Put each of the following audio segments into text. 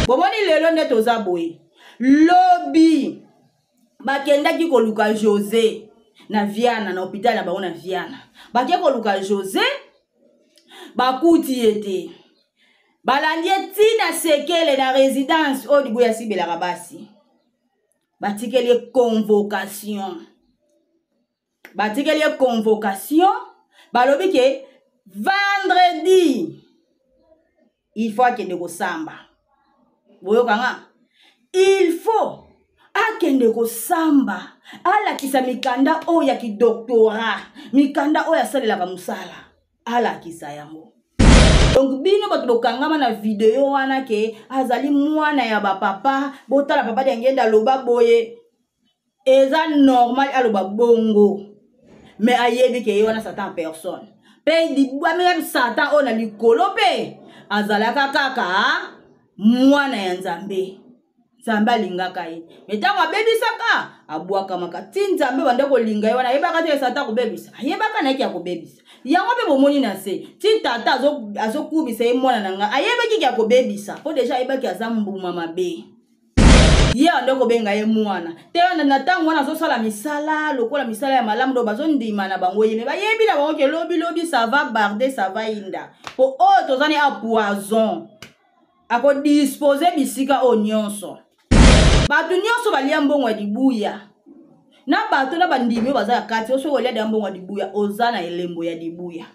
Bomoni lelo nde toza boye. Lobby. Bakendaki koluka José na Viana na hôpital na bango na Viana. Bakie koluka José bakuti ete. Balandi tina sekele na résidence o Dibuya sibelaka basi. Batikeli convocation. Batikeli convocation. Balobi ke vendredi il faut akende kosamba. Boyokanga. Il faut akende kosamba. Alakisa mikanda o ya ki doctorat. Mikanda o ya salelaka musala. Alakisa yango. Donc bino bato bokangama na video wana ke azali mwana ya ba papa botala papa ngenda loba boye eza normal aloba bongo mais ayebi ke wana satan personne pe di bamela satan ona likolo pe azalaka kaka mwana ya Nzambe Nzambe alingaka ye metango abebisaka abwaka makati Nzambe bande kolinga ye wana yebaka te satan kobebisa ayebaka na ki ya kobebisa yango be bomoni na se ti tata azokubisa ye mwana nanga ayebaki ki ya kobebisa po deja ayebaki azambuma mabe ye ando kobenga ye mwana te wana na tango wana azosala misala lokola misala ya malamu do bazondima na bango yeme bayebi na bango ke lobi ça va barder ça va inda po o tozani a poison ako disposer bisika o nyonso batu nyonso balia mbongo ya Dibuya na bato na bandimi baza ya kati oso kolia de mbongo ya Dibuya oza na elembo ya Dibuya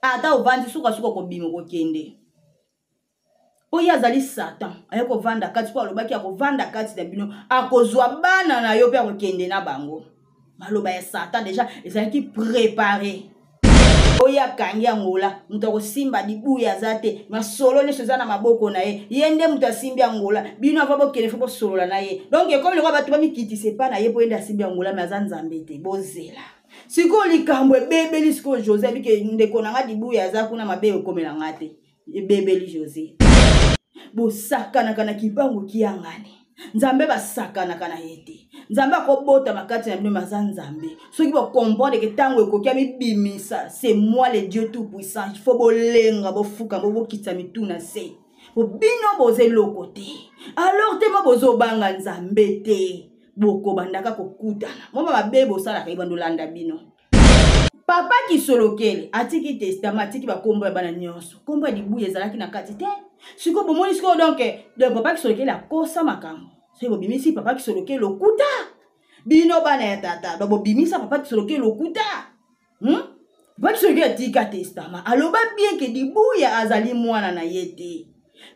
ata ovandi suka ko bimo ko kende po ya zali satan ayeko vanda kati po alobaki akovanda kati na bino akozwa bana na yo pe akokende na bango maloba ya satan déjà ezalaki préparé oya kangi angola muto kosimba Dibuya zate masolo ne sezana maboko na ye yende muto asimbi angola bino avabo kele fo solola na ye donc comme le batu ba mikiti c'est pas na ye po enda simbi angola mais azan Nzambe te bozela siko likambo ebebeli siko José bike ndeko na nga Dibuya za kuna mabe okomela ngate ebebeli José bosakana kana kibango kiangani Nzambe basakana kana yete Nzambe akobota makati na bino maza Nzambe soki bo comprendre que tango ekokia mibimisa c'est moi le Dieu tout puissant il faut bolenga bofuka bokitsa mituna se bo bino boze lokote alors te mo bozo banga Nzambe te boko bandaka kokutana moma mabebo sala ka ibando landa bino papa ki solokele atiki testament atiki ba kombo ya bana nyonso kombo ya Dibuya ezalaki na kati te siko bomoni siko donc de papa ki solokele akosa makambo c'est bo bimisi papa ki solokele lokuta bino bana ya tata bo bimisa papa ki solokele lokuta papa ki solokele atika testament aloba bien ke Dibuya azali mwana na yete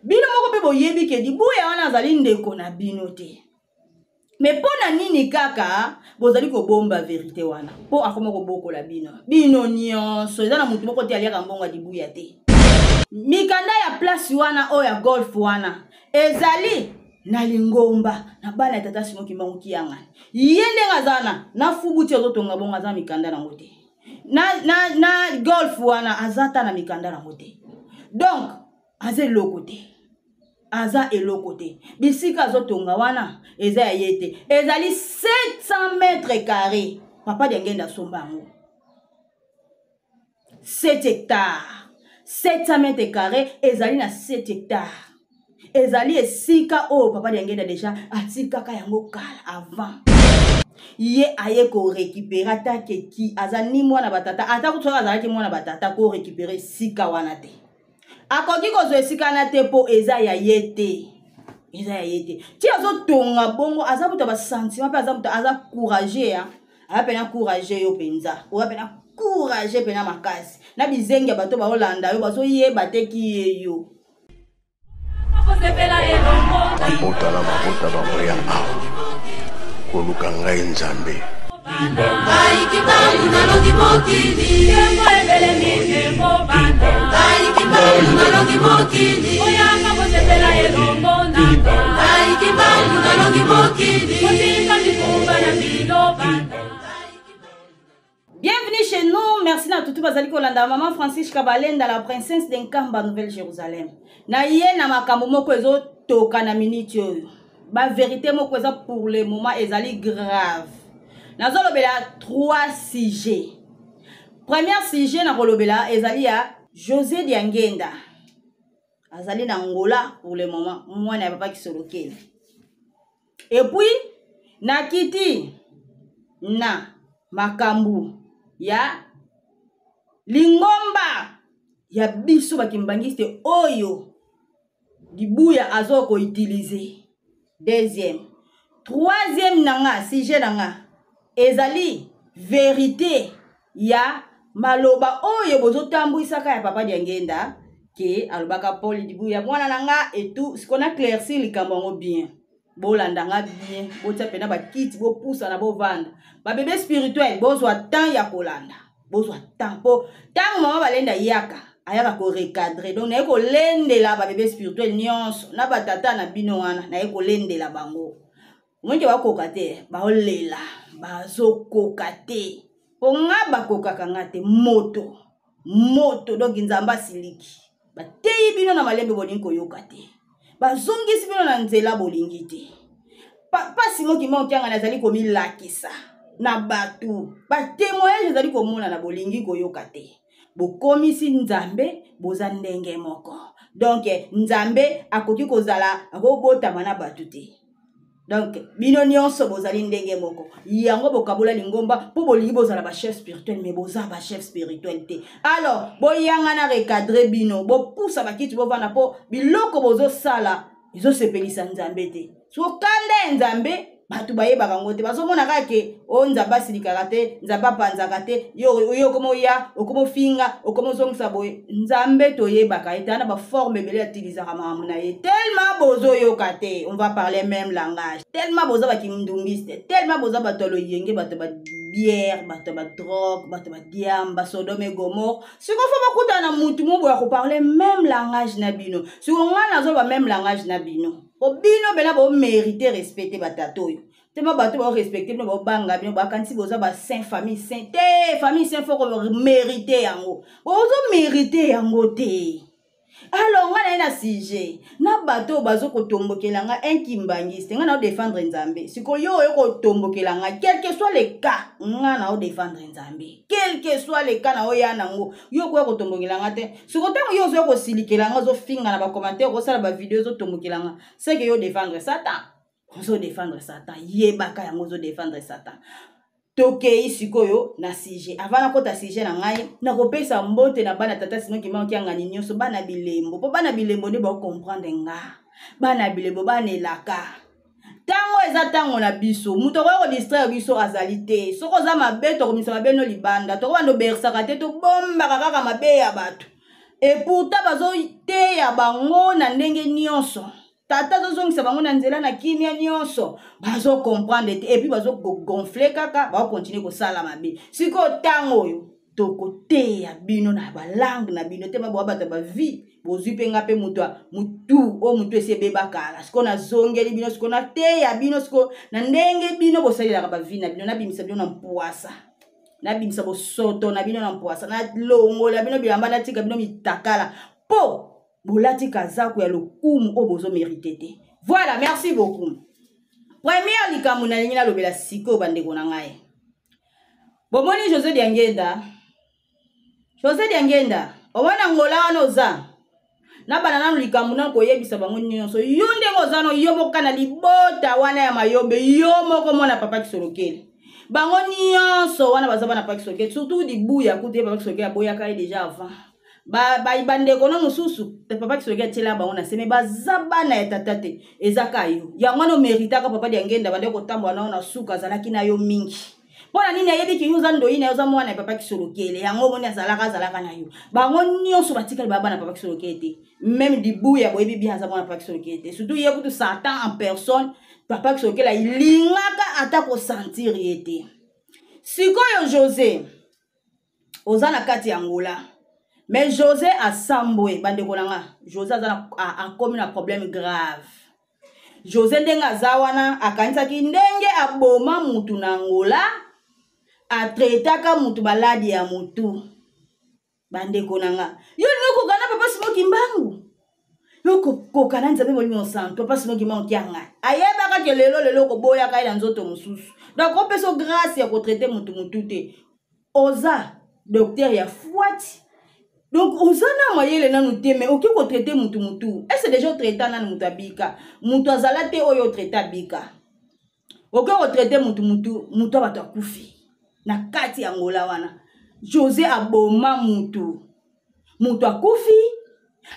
bino moko pe boyebi ke Dibuya wana azali ndeko na bino te mais pona nini kaka bozali ko bomba vérité wana po akoma ko bokola bino nyonso eza na mutu moko te aliaka mbongo Dibuya te mikanda ya place wana o ya golf wana ezali na lingomba na bana ya tata simoki mbangu kiangani yende ngazana na fubuti ozotonga bongo aza mikanda na ngote na golf wana azata na mikanda na ngote donc aze lokote aza eloko te bisika azotonga wana eza ya yete ezali 700 mètres carrés papa ngenda sombango 7 hectares 700 mètres carrés ezali na 7 hectares ezali esika o papa ngenda déjà atikaka yango kala avant ye aye ko récupérer ta ki aza ni mwana batata ata kutoka azalaki mwana batata ko récupérer sika wana te akoki ko zo esika na te po eza ya yete ti azo tonga bongo azabuta ba sentiment pe azabuta aza courageux ya apena courageux yo penza o apena courageux pena makasi na bizengi bato ba Holanda yo bazo yeba te ki yo mabota ba moya koluka ngai Nzambe Bienvenue chez nous, merci na tutu bazali kolanda maman Francis Kabalenda la princesse d'Enkamba Nouvelle-Jérusalem. Na ye na makambo moko ezo toka na minute oyo. Ba vérité moko eza pour le moment ezali grave. Nazo lobela 3 sujets. Premier sujet na kolobela ezali ya José Diangenda. azali na Angola pour le moment mwana ya papa Kisolokele. Et puis nakiti na makambu ya lingomba ya biso bakimbangiste oyo dibuya azoko utiliser. Deuxième, troisième nanga sujet nanga ezali vérité ya maloba oyo bozotambuisaka ya papa Diangenda ke alobaka Paul dibuya mwana nanga et tout ce qu'on a clairci likambo bien. Bolandanga bien, botia pena ba kiti bo poussa na bo vanda. Ba bébé spirituel bozwa temps ya kolanda. Bozwa temps po tant mama balenda yaka ayaka ko recadrer. Donc na ko lendela ba bébé spirituel nyonso na ba tata na bino wana na ko lendela bango. Mwenje ba kokate ba olela ba zo kokate. Po ngaba kokaka ngate moto. Moto donc nzamba siliki. Ba teyi bino na malembe bolinko yokate. Bazongisi bino na nzela bolingi te. Pasi moki monkianga nazali komi lakisa na batu. Ba témoignage nazali komona na bolingi koyoka te. Bokomisi nzambe boza ndenge moko. Donc nzambe akoki kozala akobotama na batu te. Donc bino nyonso bozali ndenge moko. Yango bokabola lingomba po bolingi bozala ba chef spirituel mais boza ba chef spirituel te. Alors boyanga na recadrer bino bo poussa bakiti bo vana po biloko bozo sala izo sepelisa nzambe te. So kande nzambe batu bayebaka ngote bazomona kake o nzamba silikaka te nzamba panzaka te yo komo ya okomo finga okomo zongisa boye nzambe toyebaka etana ba forme bele utilisaka mamu na ye tellement bozo yoka te. On va parler même langage tellement bozo ba kindungiste tellement bozo ba tolo yenge bato ba bière bato ba drogue bato ba diamba Sodome et Gomorrhe siko fa bakuta na mutu mo boya ko parler même langage na bino siko ngana zo ba même langage na bino obino bena bo mériter respecter batato. Tellement bateau ba respecter no ba banga bino ba kanti boza ba saint famille saint famille saint faut mériter yango. Bozo mériter yango te. Alors ngana ina sujet na bateau bazo ko tombokelanga inkimbangiste ngana o défendre nzambe. Siko yo ko tombokelanga quel que soit le cas ngana o défendre nzambe. Quel que soit le cas na o ya nango yo ko tombokelanga te. Siko tango yo zo ko silikelanga zo finga na ba commentaire ko sala ba vidéo zo tombokelanga. C'est que yo défendre Satan. Ozo défendre Satan. Yebaka yango ozo défendre Satan. Tokei sikoyo na sujet. Avant na kota sujet na ngai na kopesa mbote na bana tata sino kima okianga ni nyonso bana bilembo. Po bana bilembo ne ba comprendre nga. Bana bilembo bana elaka. Tango eza tango na biso. Muto ko distraire biso azali te. Soko za mabeto komisa mabeno libanda. To ko ndo bersaka te to bomba kaka mabe ya bato. Et pourtant bazo te ya bango na ndenge nyonso. Tata zozongisa bango na nzela na kimia nyonso bazo comprendre et puis bazo gonfler kaka ba continuer ko sala mabe siko tango yo to côté ya bino na ba langue na bino te ba bata ba vie bozwi penga pe mutu o mutu ese beba kala siko na zongeli bino siko na te ya bino siko na ndenge bino bosalira ba vie na bino na bimisa bino na mpoasa na bimisa bo soto na bino na mpoasa na longola bino bilamba na tika bino mitakala po bolati kazaku ya lokumu o bozo mérité te. Voilà, merci beaucoup. Première likambo na lingi na lobela siko bandeko na ngai. Bomoni José Diangenda. José Diangenda, omwana ngola wana oza. Na banana likambo na koyebisa bango nyonso. Yo ndenge oza no yo moko na libota wana ya mayombe yo moko mona papa Kisolokele. Bango nyonso wana bazaba na papa Kisolokele, surtout di buya kude papa Kisolokele boya kai déjà avant. Ba ibande kono mususu te papa Kisolokele tela bango na seme bazaba na etatate ezaka yo yango no mérita ka papa Diangenda bande ko tambwa na suka zalaki na yo mingi bona nini ayebi ki yuza ndo ina yoza mwana papa Kisolokele yango moni azalaka na yo bango nyonso batikali baba na papa Kisolokele te même dibuya boyebi bien za mwana papa Kisolokele te surtout yekutu Satan en personne papa Kisolokele ilingaka ata ko sentir yete sikoyo José ozana kati ya Angola. Mais José a samboué, bande konanga. José a commis un problème grave. José ndenga zawana a kanisa ki ndenge a boma mutu na Angola a traitaka mutu baladi ya mutu. Bande konanga. Yo noko kana papa simoki mbangu. Yo kokana nzabe boli monsanto papa simoki manki anga. Ayeba ka ke lelo ko boya ka ila nzoto mususu. Donc on peut so grâce ya ko traiter mutu te. Oza docteur ya fuati. Donc ozana mayele nanu te mais oki ko traiter mutu est-ce déjà traiter nanu mutu abika mutu azala te oyo traiter abika oki ko traiter mutu abato akufi na kati ya ngola wana José aboma mutu akufi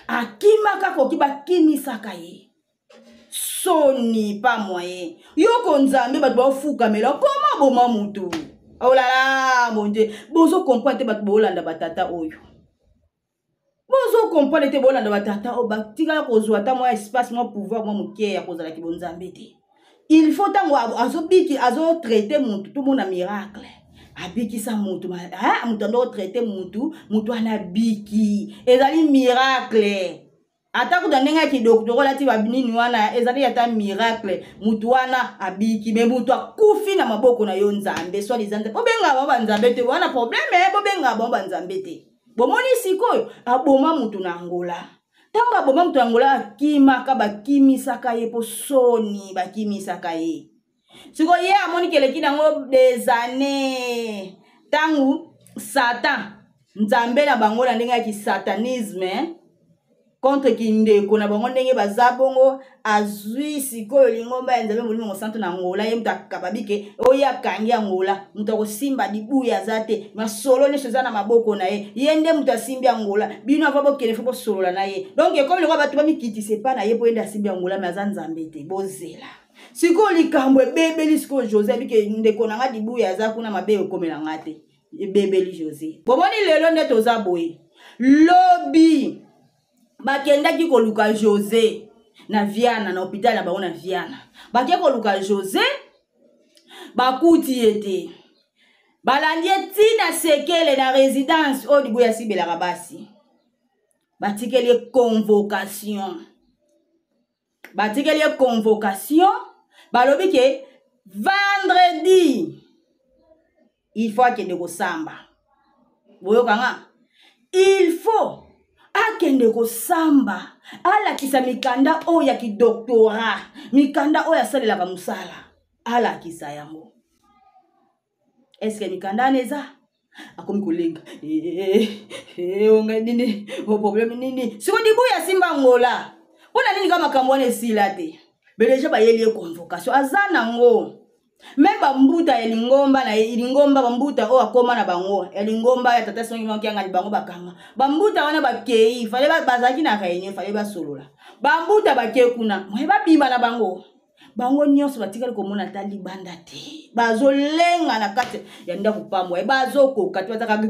akima kaka oki bakimisaka ye soni pa moyen yoko nzambe bato bafukamela koma boma mutu oh là là mon Dieu bozo comprendre te bato bolanda batata oyo bozo comprendre te bolanda batata o batika kozwa ta mo espace mo pouvoir mo mukie ya kozala ki bonzambe te il faut tango azobiki azo traiter mutu tout monde na miracle abiki sa mutu mutu ndo traiter mutu ana biki ezali miracle ata kutandenga ki docteur lati babinini wana ezali ata miracle mutu wana abiki me mutu akufi na maboko na yo nzambe soit les nzambe bobenga ba nzambe te wana problème bobenga ba nzambe te bomoni sikoyo aboma mutu na ngola tango aboma mutu na ngola akimaka bakimisaka ye po soni bakimisaka ye sikoyo ye amoni keleki nango des années tango Satan nzambe na bango na ndenge ki satanisme contre kindeko na bango ndenge bazabongo azui sikoyo lingomba nzambe molimo santo na ngola ye mutakababike oya kangi ya ngola mutakosimba dibuya zate masolo ne sheza na maboko na ye yende mutasimbi ya ngola bino avabo kele fo solola na ye donc comme le batu bamikiti c'est pas na ye po enda simbi ya ngola mais azan nzambe te bozela sikoyo likambo ebebeli sikoyo José bike ndeko na nga dibuya za kuna mabe okomela ngate ebebeli José bomoni lelo nde toza boye lobby bakendaki koluka José na Viana na hôpital na bango na Viana bakie koluka José bakuti ete balandi tina sekele na résidence o dibuya sibelaka basi batikeli convocation balobi ke vendredi il faut akende kosamba boyokanga il faut akende kosamba alakisa mikanda oyo ya kidoktora mikanda oyo asalelaka musala alakisa yango eske mikanda neza akomi kolenga onga nini o problème nini siko dibuya simba ngola mpona nini kama makambo wana esila te beleja bayeli ye convocation aza nango même bambuta ya lingomba na lingomba bambuta o akoma na bango ya lingomba ya tata songi moki anga bango bakanga bambuta wana bakei fale bazaki na réunion fale basolola bambuta bakei kuna moye babima na bango nyonso batikali komona ta libanda te bazolenga na kati ya ndako pamwe bazokoka te bataka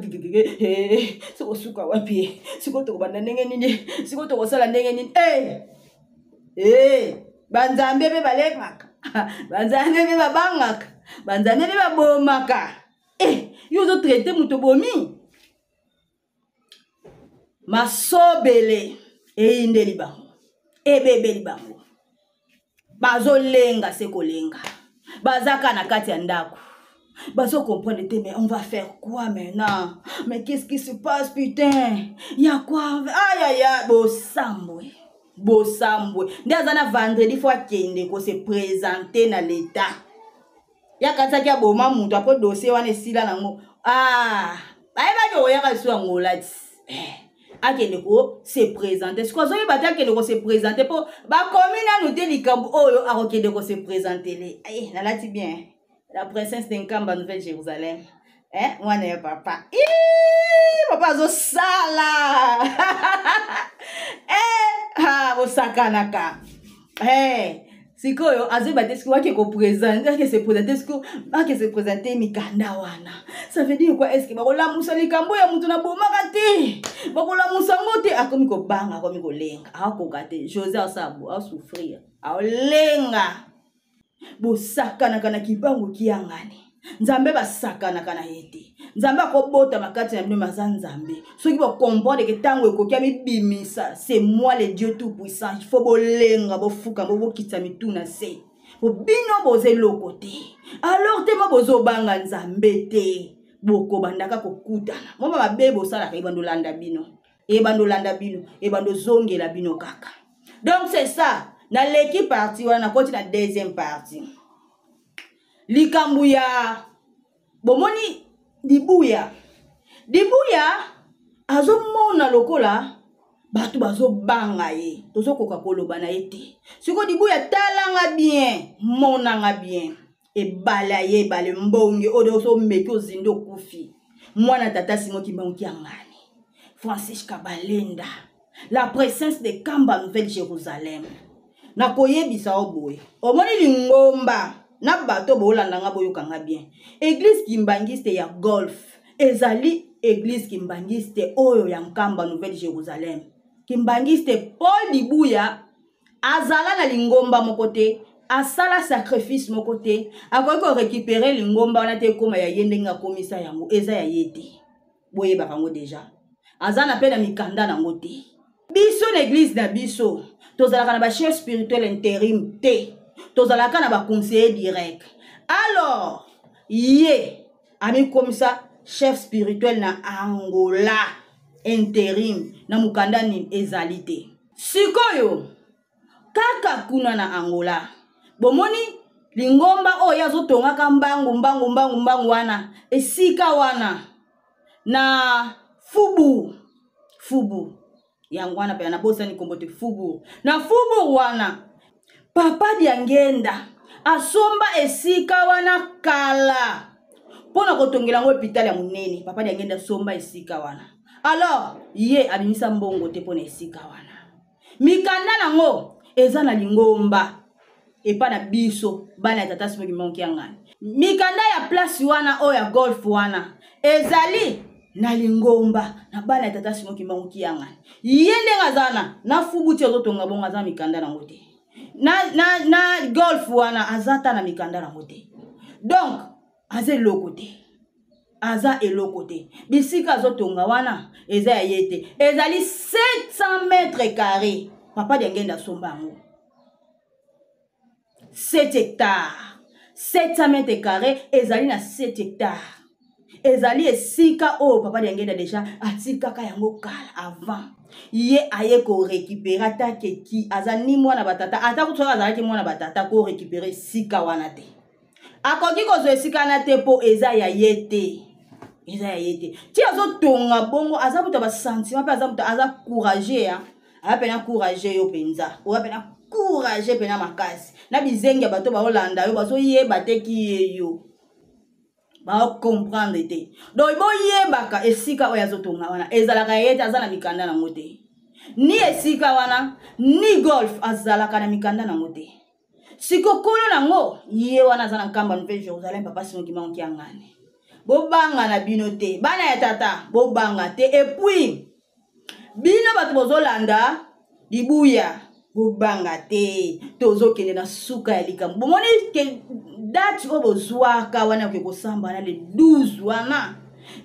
siko suka wapi siko tokobanda ndenge nini siko tokosala ndenge nini banzambe be balekaka banzambe be babangaka banzambe be babomaka yo zo traiter muto bomi masobele eindeli bango ebebeli bango bazolenga sekolenga bazaka na kati ya ndako bazo comprendre te mais on va faire quoi maintenant mais qu'est-ce qui se passe putain ya quoi aïe bosambwe ndaza na vendredi faut akende ko se présenter na l'état ya kataki ya boma mutu apo dossier wana esila nango bayeba yo ya kaswa ngolati akende ko se présenter siko zo yeba akende ko se présenter po ba komi na note likambo oyo akokende ko se présenter le nalati bien la princesse de Nkamba Nouvelle-Jérusalem mwana ya papa papa zo sala bosakanaka sikoyo azobate siko wake ko présenter ake se présenter mikanda wana ça veut dire quoi est-ce que bakolamusa likambo ya mutu na bomaka te bakolamusa ngote akomi ko banga akomi ko lenga akoka te José asabo a souffrir aolenga bosakanaka na kibango kiangani nzambe basakanaka na yete nzambe akobota makati na bino maza nzambe soki comprendre que tango ekokia mibimisa c'est moi le Dieu tout puissant il faut bolenga bofuka bokitsa mituna se bino bozeloko te alors te mo bozobanga nzambe te boko bandaka kokutana moma mabe bosalaka ebandolanda bino ebandozongela bino kaka. Donc c'est ça na l'équipe partie wana koti na deuxième partie likambu ya bomoni dibuya azomona lokola bato bazobanga ye tozokoka koloba na ye te siko dibuya talanga bien monanga bien ebala ye ebale mbonge oyo osomeki ozindi okufi mwana tata Simon Kimbangu Kiangani Francis Kabalenda la présence de Kamba Nouvelle Jérusalem nakoyebisa oboye omoni lingomba na bato bolandanga boyokanga bien église kimbangiste ya golf ezali église kimbangiste oyo ya Kamba Nouvelle Jérusalem kimbangiste Paul Dibuya azala na lingomba mokote asala sacrifice mokote akoki ko récupérer lingomba wana te koma ya yendenga komisa yango eza ya yete boye bakango déjà azana pe na mikanda nango te biso na église na biso tozalaka na ba chef spirituel intérim te tozalaka na ba conseiller direct alors ye ami komisa chef spirituel na Angola intérim na mukanda ni ezalité sikoyo kaka kuna na Angola bomoni lingomba oyo azotongaka mbangu wana esika wana na fubu yango wana pe na bosa ni kombote fubu na fubu wana papa Diangenda asomba esika wana kala pona kotongela ngo hôpital ya munene papa Diangenda asomba esika wana alors ye abimisa mbongo te pona esika wana mikanda nango eza na lingomba epa na biso bana ya tata Simon Kimbangu Kiangani mikanda ya place wana o ya golf wana ezali na lingomba na bana ya tata Simon Kimbangu Kiangani yende ngazana na fubuti ozotonga bonga za mikanda nango te na golf wana azata na mikanda nango te donc aza eloko te bisika azotonga wana eza ya yete ezali 700 mètres carrés papa Diangenda somba yango 7 hectares 700 mètres carrés ezali na 7 hectares ezali esika o papa Diangenda déjà atikaka yango kala avant ye aye ko récupérer atake ki azani mwana batata ata kutoka azalaki mwana batata ko récupérer sika wana te akoki ko zo esika na te po eza ya yete ti azotonga bongo azabuta ba sentiment pe azabuta aza courageux ya apena courageux yo penza o apena courageux pena makasi na bizengi bato ba Holanda yo bazo yeba te ki yo ba comprendre te donc bo yebaka esika oyo azotonga wana ezalaka yete azala mikanda nango te ni esika wana ni golf azalaka na mikanda nango te sikokolo nango ye wana azana Kamba Nouvelle Jérusalem papa Simon Kimbangu Kiangani bobanga na bino te bana ya tata bobanga te et puis bino bato bozolanda Dibuya bobanga te tozokende na suka ya likambo bomoni ke date o bozwaka wana ke kosamba na le 12 wana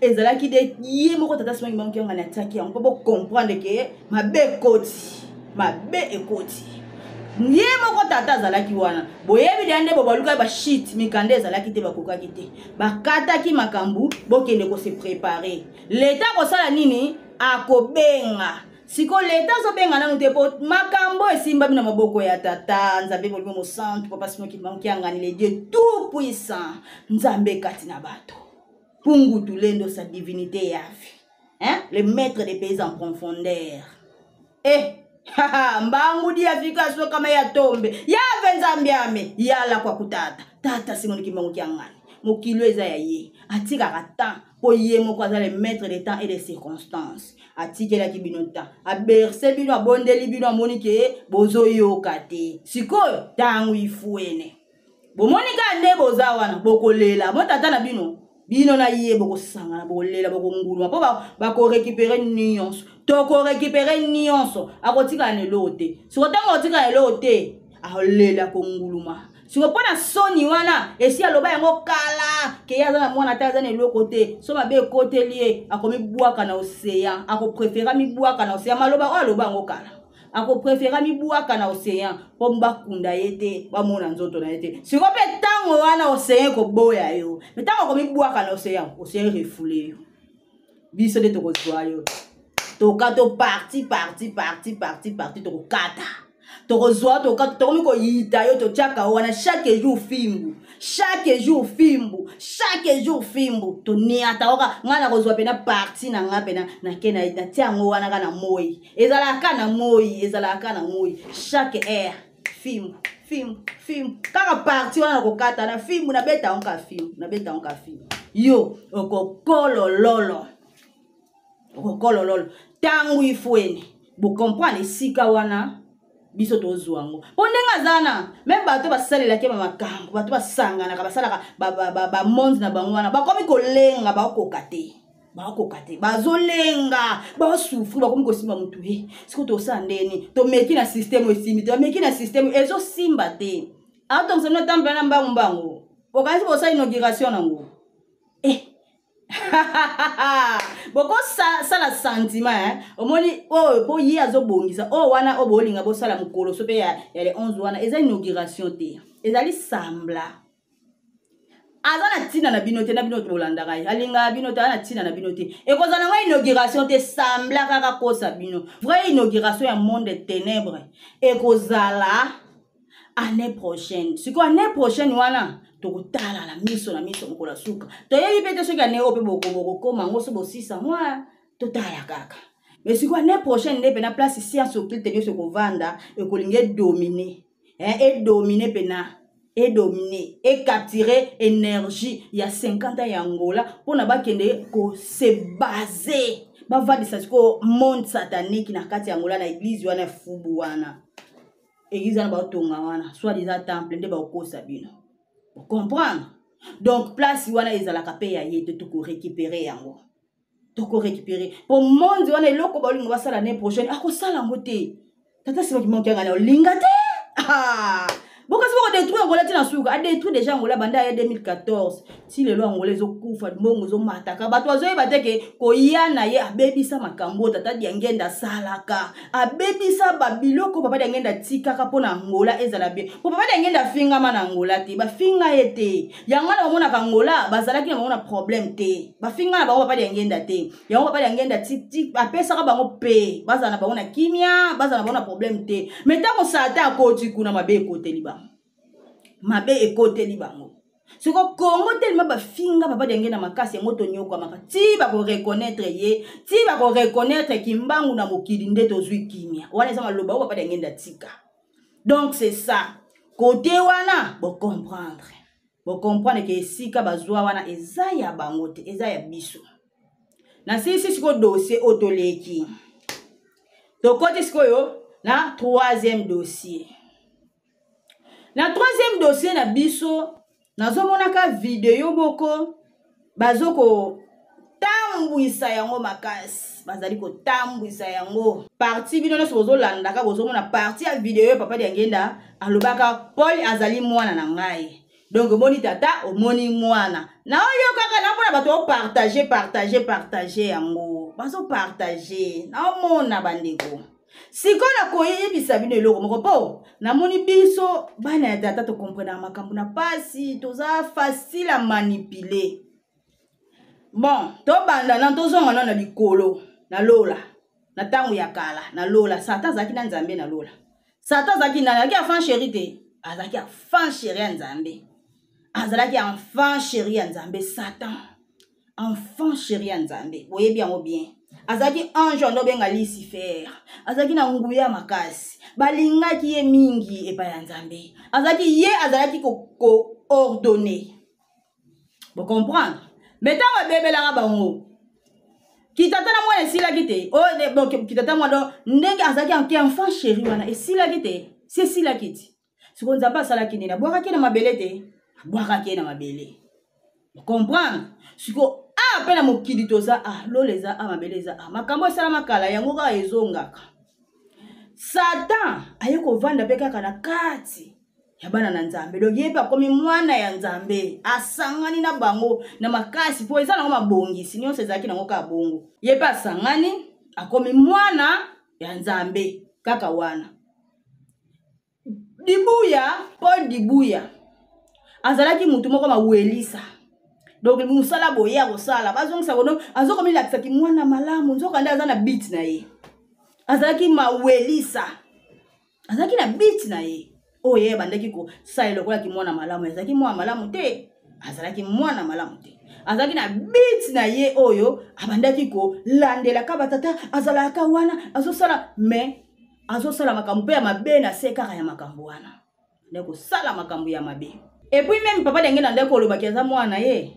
ezalaki de ye moko tata Simon Kimbangu Kiangani ataki yango po comprendre ke mabe ekoti ye moko tata azalaki wana boyebi dande bobaluka ba shit mikande ezalaki te bakokaki te bakataki makambu bokende ko se préparer l'état kosala nini akobenga siko leta zobenga nanu te po makambo esimba bina maboko ya tata nzambe bolimo mo centre papa Simon Kimbangu Kiangani le Dieu tout puissant nzambe kati na bato pungu tulendo sa divinité ya vie le maître des pays en profondeur mbangu di Afrika so kama ya tombe ya nzambe ame yala kwa kutata tata Simon Kimbangu Kiangani mokilo eza ya ye atika kata po ye moko azale maître des temps et des circonstances atikela ki bino temps a berse bino abondeli bino amoni ke bozo yoka te sikoyo tangu ifuene bomoni ka nde boza wana bokolela mo tata na bino na ye bokosanga bokolela bokonguluma po bako récupérer nyonso toko récupérer nyonso akotika ne lote sikotango otika ne lote aolela konguluma siko pona soni wana esi aloba yango kala ke yaza na mwana taza ne lokote so mabe kote lié akomi bwaka na océan ako préféra mi bwaka na océan maloba o aloba yango kala ako préféra mi bwaka na océan po mbakunda yete ba mona nzoto na yete siko pe tango wana océan ko boya yo me tango ko mi bwaka na océan refoulé yo biso de to ko yo to kato parti to kata to kozwa to kato to miko yita yo to chaka wana chaque jour fimbu chaque jour fimbu to niata oka ngana kozwa pena parti na nga pena na kena na tiango wana kana moi ezalaka na moi chaque heure fimbu kaka parti wana kokata na fimbu na beta onka fimbu yo okokolo lolo tangu ifweni bo comprendre sika wana biso tozwango pondenga zana même bato basalela ke makambo bato basangana ka basalaka ba monde na bango wana bakomi kolenga bakokate bazolenga basufri bakomi kosimba mutu siko tosala ndeni tomeki na système esimi tomeki na système ezosimba te ato msemno tambla na mbango okanisi bosa inauguration nango boko sala sentiment omoni po yi azobongisa wana obolinga bo sala mukolo so pe ya le 11 wana eza inauguration te ezali sambla azana tina na binote bolanda kai alinga binote ana tina na binote ekozana nga inauguration te sambla kaka kosa bino vraie inauguration ya monde des ténèbres ekozala année prochaine siko année prochaine wana tokutala la miso mokola suka toyebi pete soki ane ope boko mango so bosisa mwa totala kaka mais siko année prochaine nde pena place science occulte nyonso kovanda ekolingi dominer et capturer énergie ya 50 ans ya Angola pona bakende ko se baser bavadisa siko monde satanique na kati ya Angola na église wana fubu wana église wana baotonga wana soit des temple nde baokosa bino. Vous comprenez? Donc, place wana ezalaka pe ya yete toko récupérer yango. Toko récupérer. Pour monde wana eloko balinga basala l'année prochaine, akosala ngote. Tata sima ki manke ngana linga te. Pourquoi c'est pour détruire Angola tina suka? A détruit déjà Angola banda ya 2014. Si le lo Angola zo kufa mbongo zo mataka. Bato azoye bateke ko yana ye abebisa makambo tata diangenda salaka. Abebisa babiloko papa diangenda tikaka pona Angola ezala be. Po papa diangenda finga mana Angola te. Ba finga ete. Yangana bamona ka Angola bazalaki na bamona problème te. Ba finga na bango papa diangenda te. Yango papa diangenda tik apesa ka bango pe. Bazana bamona kimia, bazana bamona problème te. Mais tant ko sata akoti kuna mabe kote liba. Mabe ekoteli bango siko Congo tellement ba finga papa denge na makasi ngoto nyoko maka ti ba ko reconnaître kimbangu na mokili nde tozwi kimia wana eza maloba papa denge ndatika. Donc c'est ça côté wana bo comprendre que sika bazwa wana eza ya bango te eza ya biso na sisi siko dossier otoleki to côté siko yo na troisième dossier. Na troisième dossier na biso nazomonaka video moko bazoko tambwisa yango makasi bazali ko tambwisa yango parti bino nyonso bozolandaka bozomona parti ya video papa diangenda alobaka Paul azali mwana na ngai donc omoni tata omoni mwana na oyo kaka namona bato partager yango bazo partager na omona bandeko sikona koyebisa bino eloko moko po namoni biso bana ya tata to comprendre makambo na pasi toza facile à manipuler. Bon to banda na tozonga na likolo na lola na tangu ya kala na lola satan zaki na nzambe na lola satan zaki na yaki enfant chéri te azaki enfant chéri ya nzambe azalaki enfant chéri ya nzambe satan enfant chéri ya nzambe boyebi yango bien. Azaki ange ndo benga Lucifer azaki na nguya makasi balingaki ye mingi epa ya nzambe azalaki ko ordonner. Vous comprenez? Maintenant bebelanga bango kitata na mwana esila kite donc kitata mwana ndenge azalaki enfant chéri wana esila kite c'est sila kiti siko nzamba sala kinena bwaka na mabele te bwaka na mabele. Vous comprenez? Siko pena mokili toza loleza mabeleza makambo esala makala yango ka ezongaka satan ayeko vanda pe kaka na kati ya bana na nzambe donc yepa komi mwana ya nzambe asangani na bango na makasi po eza nango mabongisi nyonso ezalaki nango ka bongo yepa asangani akomi mwana ya nzambe kaka wana Paul Dibuya azalaki mutu moko mawelisa. Donc musala boya kosala bazongisa kono azoko milakisa ki mwana malamu nzoka nda azana beat na ye azalaki mawelisa azalaki na beat na ye oye bandaki ko sai lokola ki mwana malamu ezaki mwana malamu te azalaki mwana malamu te azalaki na bit na ye oyo abandaki ko landela ka batata azalaka wana azosala mais azosala makambo pe ya mabe na se kaka ya makambo wana ndeko sala makambo ya mabe et puis même papa denge na ndeko lobaki aza mwana ye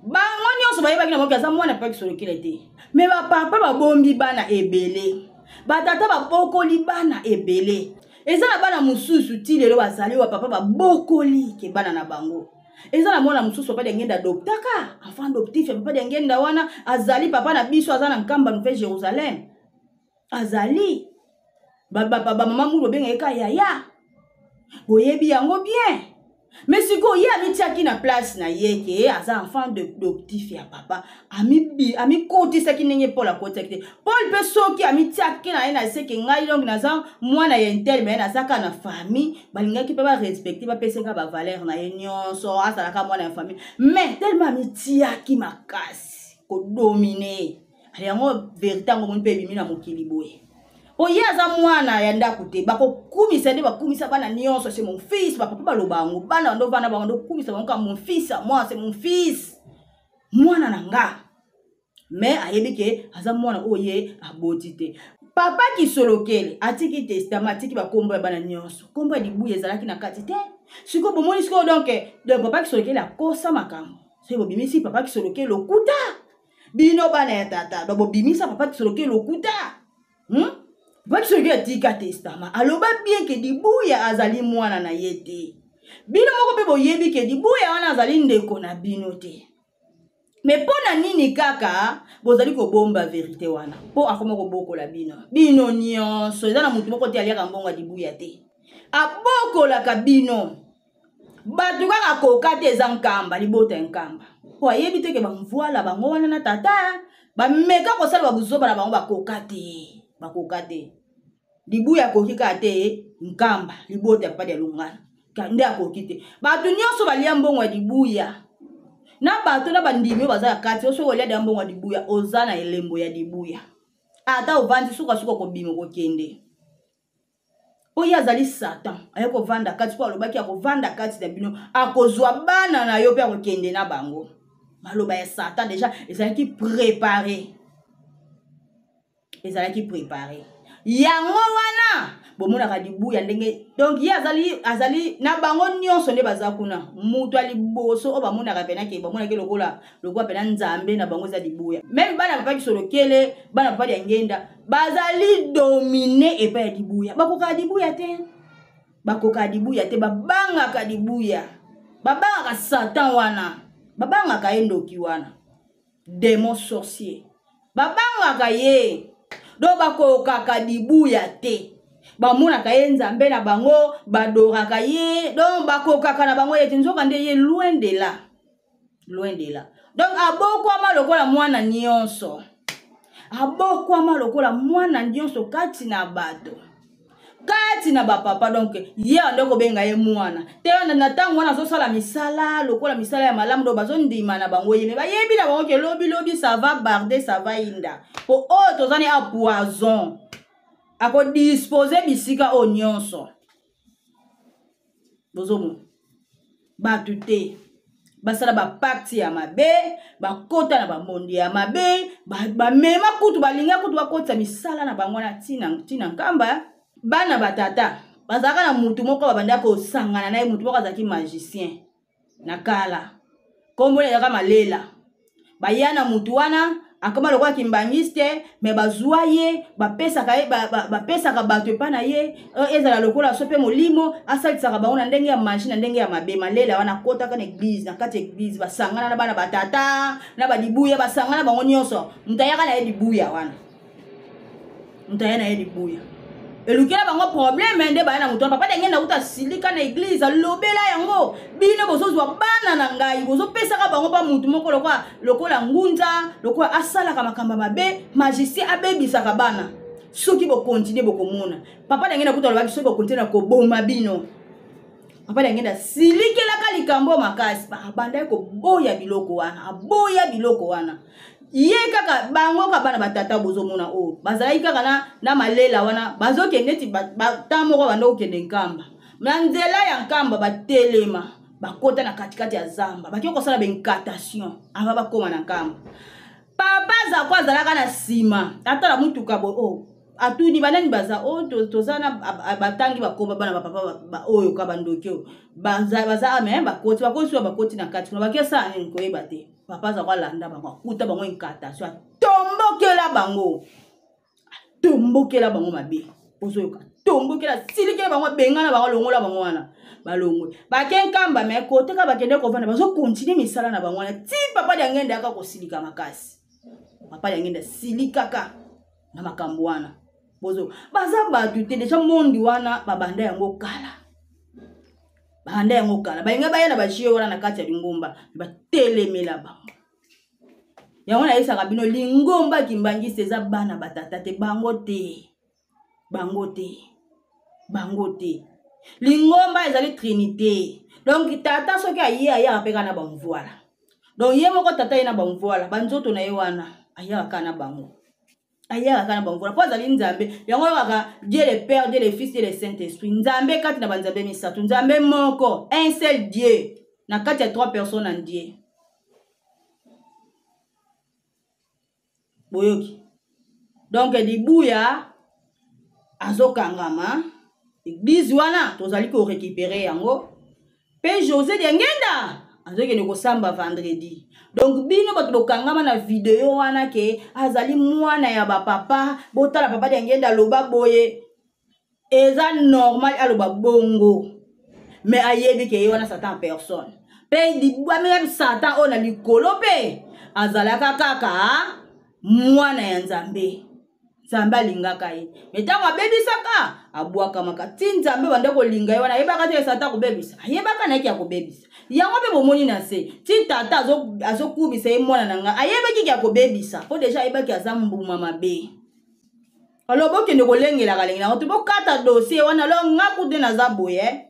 bango nyonso bayebaki na moki aza mwana pa kisolokile te mais bapapa babombi bana ebele batata babokoli bana ebele eza na bana mususu ti lelo bazali wa papa babokoli ke bana na bango eza na mwana mususu papa dengenda adoptaka enfant adoptif ya papa dengenda wana azali papa na biso aza na nkamba Nouvelle Jérusalem azali mama mulu bengeka yaya boyebi yango bien mais siko ye amitiaki na place na ye ke aza enfant adoptif ya papa ami kotisaki ndenge Paul akotaki te Paul pe soki amitiaki na ye na seke ngai donc naza mwana ya intel mais nazaka na famille balingaki pe ba respecter ba peseka ba valeur na ye nyonso azalaka mwana ya famille mais tellement amitiaki makasi ko dominer ali yango vérité ngo mpe bimi na mokili boye oye aza mwana ya ndako te bakokumisa nde bakumisa bana nyonso c'est mon fils papa balobango bana ndo bana bango ndo kumisa bango ka mon fils moi c'est mon fils mwana nanga mais ayebi ke aza mwana oye aboti te papa kisolokele atiki testament atiki bakombo ya bana nyonso kombo ya libuya ezalaki na kati te siko bomoni siko donc papa kisolokele akosa makambo c'est bobimisi papa kisolokele lokuta bino bana ya tata bobimisa papa kisolokele lokuta Baki soki atika testament aloba bien ke dibuya azali mwana na yete bino moko pe boyebi ke dibuya wana azali ndeko na bino te mais pona nini kaka bozali ko bomba vérité wana po akoma ko bokola bino nyonso eza na mutu moko te aliaka mbongo dibuya te abokola ka bino batu kaka koka te eza nkamba libota nkamba po ayebi te ke bamvoala bango wana na tata bameka kosala babuzoba na bango bakoka te dibuya koki ka te nkamba libota pa de lungana kande akoki te batu nyonso balia mbongo dibuya na batu na bandimi baza kati oso olia de mbongo dibuya ozana elembo ya dibuya ata ovandi suka ko bimo ko kende oya azali satan ayeko vanda kati ko alobaki akovanda kati da bino akozwa bana na yo pe akokende na bango maloba ya satan déjà ezalaki préparé yango wana bomona ka dibuya ndenge donc ye azali na bango nyonso nde baza kuna mutu ali boso o bamona ka pena ke bamona ke lokola pena nzambe na bango za dibuya même bana papa kisolokele bana papa ya ngenda bazali dominer epa ya dibuya bakoka dibuya te babanga ka dibuya babanga ka satan wana babanga ka endoki wana démon sorcier babanga ka ye do bakoka ka dibuya te bamona ka ye nzambe na bango badora ka ye donc bakoka ka na bango yete nzoka nde ye loin de là donc abokwama lokola mwana nyonso kati na bato kati na bapapa donc ye andoko benga ye mwana te wana na tango wana azosala misala lokola misala ya malamu do bazondima na bango ye me bayebi na bango ke lobi ça va barder ça va inda po o tozani a poison ako disposer bisika o nyonso bozomo batu te basala ba parti ya mabe bakota na bamondi ya mabe bamema kutu balinga kutu bakota misala na bango na tina nkamba bana batata bazaka na mutu moko babanda ko sangana na mutu moko azaki magicien na kala kombo ya kama Malela bayana mutu wana akoma lokwa kimbangiste me bazwa ye bapesaka bato epa na ye ezala lokola sope molimo asalisaka bango na ndenge ya magie na ndenge ya mabe Malela wana kotaka na église na kati église basangana na bana batata na badibuya basangana bango nyonso mutayaka na ye dibuya wana elukela bango problème nde bana mutu papa ndenge na uta silika na église lobela yango bino bozozwa bana na ngai bozopesaka bango pa mutu moko lokola ngunza lokola asalaka makamba mabe magicien abebisaka bana soki bokontinue bokomona papa ndenge na kuta lobaki soki bokontinue koboma bino papa ndenge na silikelaka likambo makasi abanda koboya biloko wana ye kaka bango ka bana batata bozomona o bazalaki kaka na Malela wana bazokende ti batamoko banda okende nkamba na nzela ya nkamba batelema bakota na katikati ya zamba baki kosala benkatation ava bakoma na nkamba papa zako azalaka na nsima atala mutuka bo atuni banani baza tozana batangi bakoma bana bapapa oyo ka bandoki oyo baza ame bakoti na kati bakesa nini koyeba te papa zako alanda bango akuta bango enkatation tombokela bango mabe ozoyoka tombokela silikela bango bengana bango longola bango wana balongwe bakenkamba me kote ka bakende kovanda bazokontinue misala na bango wana ti papa diangende aka kosilika makasi papa diangende silikaka na makambo wana bozo baza batu te deja mondi wana babanda yango kala bayenga bayena bashie wana na kati ya lingomba batelemela bango yango na yesaka bino lingomba kimbangisi eza bana batata te bango te lingomba ezali trinité donc tata soki aye ayaka mpe kana bamvoala donc ye moko tata ye na bamvoala banzoto na ye wana ayaka kana bango po azali nzambe yango kaka Dieu le Père, Dieu le Fils, Dieu le Saint-Esprit nzambe kati na banzambe misato nzambe moko un seul Dieu na kati ya 3 personnes en Dieu boyoki donc libuya azokangama église wana tozali ko récupérer yango pe José de ngenda azokende kosamba vendredi donc bino bato bokangama na video wana ke azali mwana ya bapapa botala papa de ngenda loba boye eza normal aloba bongo mais ayebi ke wana satan personne pe libwa même satan ona likolo pe azalaka kaka mwana ya nzambe nzambe alingaka ye metango abebisaka abwakamaka ti nzambe bande kolinga ye wana ayebaka te satan kobebisa ayebaka na yeke ya kobebisa yango mpe bomoni na se ti tata azokubisa ye mwana na nga ayebaki ya kobebisa po deja ayebaki aza mbuma mabe alo bokende kolengelaka yango te bokata dossier wana lo nga kude naza boye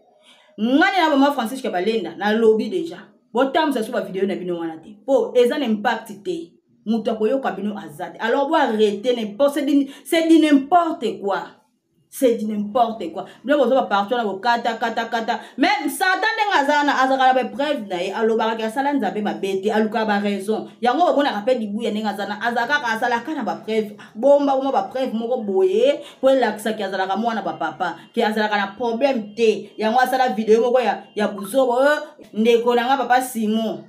ngani na mama Francisque balenda na lobi deja botambusa so ba video na bino wana te po eza na impact te mutu akoyoka bino azade alors bo arrêter n'importe c'est du n'importe quoi bino bozo ba partout na bokata kata même satan ndenga azana ba preuve na ye alobaka ka sala nzambe mabete aluka ba raison yango babona rappel dibuya ndenga azana azaka asala kana ba preuve bomba ba preuve moko boye po lakisa ki azala ka mwana ba papa ki azala kana problème te yango asala video moko ya buzobo ndeko nanga papa Simon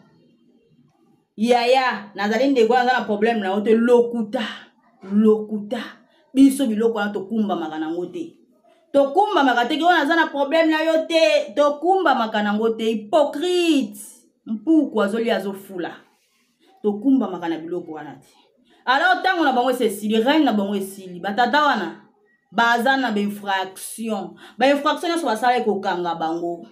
yaya nazali ndeko na problème na ote lokuta biso biloko wana tokumba makanango te tokumba makate ki wana zana problème na yo te tokumba makanango te hypocrite mpuku azoli azofula tokumba makana biloko wana te alors tango na bango esili reine na bango esili batata wana baza na infraction nyonso basala ekokanga bango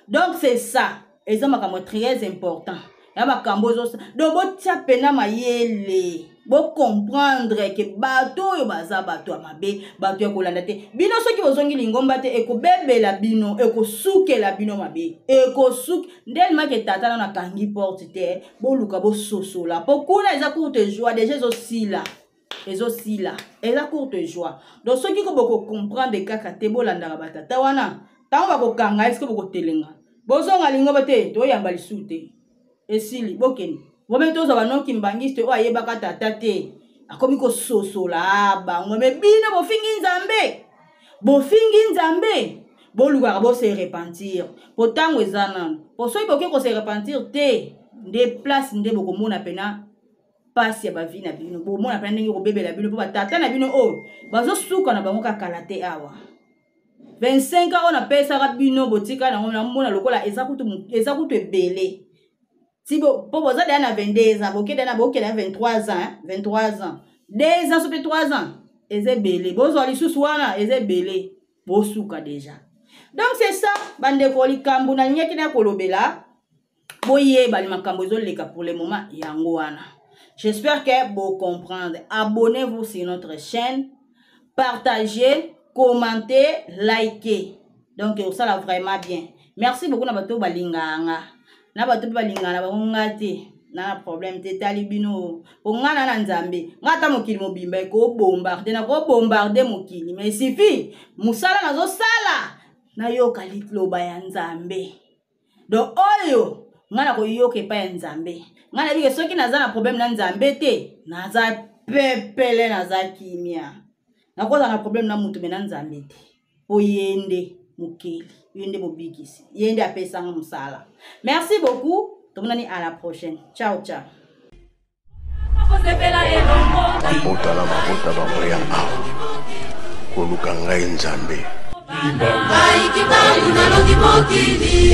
donc c'est ça eza makambo très important ya makambo ezosa donc botia pena mayele bo comprendre que bato oyo baza bato ya mabe bato ya kolanda te bino soki bozongi lingomba te ekobebela bino ekosukela bino mabe ekosuki ndelimaki tata na kangi porte te boluka bososola po kuna eza courte joie déjà ezosila eza courte joie donc soki ko boko comprendre kaka te bolandaka batata wana tango bakokanga eske bokotelenga bozonga lingomba te toyamba lisu te esili bokeni Wome toza banoki mbangiste o ayebaka tata te akomi ko sosola bango me bino bofingi nzambe boluka bo se repentir potango ezana po so iboke ko se repentir te nde place nde bokomona pena pasi ya bavi na bino bomona pena ndenge ko bebela bino po batata na bino o bazo suka na bango kakala te awa 25 ans on a pesa bino botika na mona lokola eza kutu ebele si po boza de na 22 ans bokede na 23 ans 2 ans sur 3 ans ezebele bozo lisusu wana ezebele bosuka déjà donc c'est ça bande ko likambu na nyeki na kolobela boye bali makambo ezoleka pour le moment yango wana. J'espère que vous comprendre. Abonnez-vous sur notre chaîne, partagez, commentez, likez. Donc ça là vraiment bien. Merci beaucoup na bato balinganga. Na bato balingana bangati. Na problème te talibino. Ongana na nzambe. Ngata mokili mobimba ko bombarder na ko bombarder mokili. Mais il suffit. Musala nazo sala. na yoka litloba ya Nzambe. Donc oyo ngana ko yoke pa ya Nzambe. Ngana bike soki naza na problème na Nzambe te, naza pepele naza kimia. Nakoza na problème na mutu mena Nzambe te. Oyende mukeli, yende mobikisi, yende apesanga musala. Merci beaucoup. Tomonani à la prochaine. Ciao ciao. Mabota la mabota bamoya awa koluka ngai Nzambe. Mokili